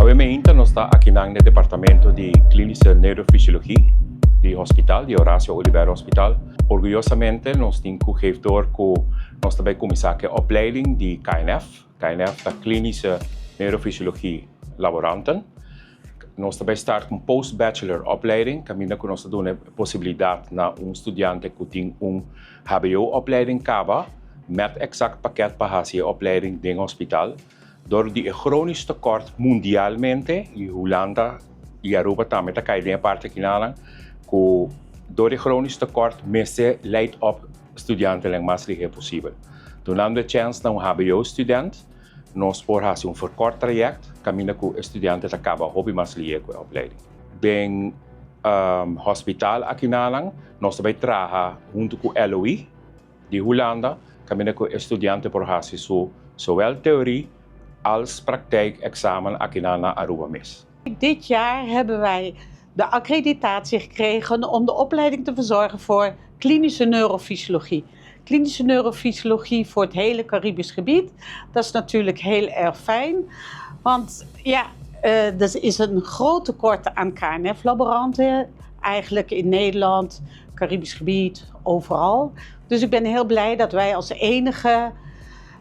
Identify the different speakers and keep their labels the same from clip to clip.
Speaker 1: Obviamente nós está aqui no departamento de Klinische Neurofysiologie do hospital, de Horacio Oduber Hospital. Orguiosamente nós temos que geefdoor que nós também começar a opleiding de KNF, da Klinische Neurofysiologie Laborant. Nós também start com post-bachelor opleiding, caminho que nós damos a possibilidade na studiante que tem HBO-opleiding caba, met exact pakket para fazer opleiding dentro do hospital. Door die chronisch tekort mundialmente, in Holanda, in Europa também está caindo em parte aqui na que door die chronisch tekort mensen leidt op studenten lang mais ligeiro possível. Toen nam de chance na HBO-student, nós por fazer verkort traject, caminho que o estudante acaba hobby mais ligeiro com a opleiding. Bem hospital aqui na nós também trabalhamos junto com o LOI de Holanda, caminho que o estudante por fazer zowel theorie als praktijkexamen aqui na Arubiano.
Speaker 2: Dit jaar hebben wij de accreditatie gekregen om de opleiding te verzorgen voor klinische neurofysiologie. Klinische neurofysiologie voor het hele Caribisch gebied. Dat is natuurlijk heel erg fijn, want ja, er is een groot tekort aan KNF Laboranten, eigenlijk in Nederland, Caribisch gebied, overal. Dus ik ben heel blij dat wij als enige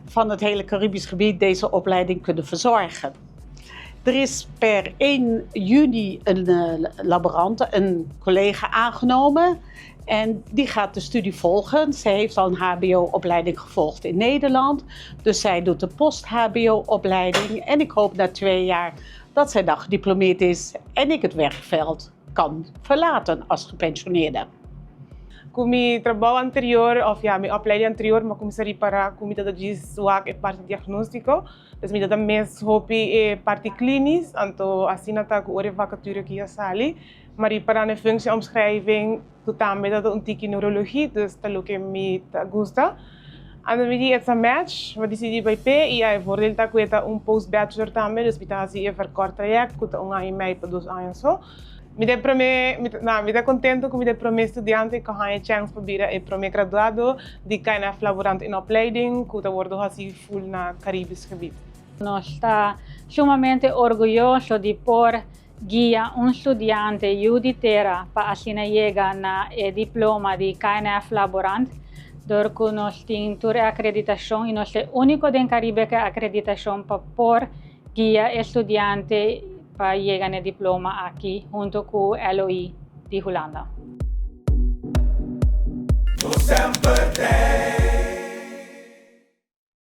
Speaker 2: van het hele Caribisch gebied deze opleiding kunnen verzorgen. Er is per 1 juni een laborante, een collega aangenomen en die gaat de studie volgen. Zij heeft al een HBO-opleiding gevolgd in Nederland, dus zij doet de post-HBO-opleiding en ik hoop na 2 jaar dat zij dan gediplomeerd is en ik het werkveld kan verlaten als gepensioneerde.
Speaker 3: Com meu trabalho anterior, of ja, minha opleiding anterior, mas comecei para comida de swak e parte diagnóstico. Dus me dá mais hopi e parte klinisch, então assim não tá com a vacature que eu sali. Maar para a functieomschrijving, também dat een tiki neurologie, dus dat ook me gusta. En dan weet je, match, wat decidi bij P, e aí voordeel dat ik post-bachelor também, dus we gaan verkort traject, que um ano e meio para 2 anos só. Me dá contento com o prome studiante que ganha chance para bira e prome graduado de KNF Laborant in opleiding, que wordt assim full na Caribisch gebied.
Speaker 4: Nós está sumamente orgulhoso de por guia studiante de tera para assim chegar na diploma de KNF Laborant, door que nós temos a acreditação e nós é o único do Caribe que acreditação para por guia estudiante para chegar no diploma aqui, junto com o LOI de Holanda.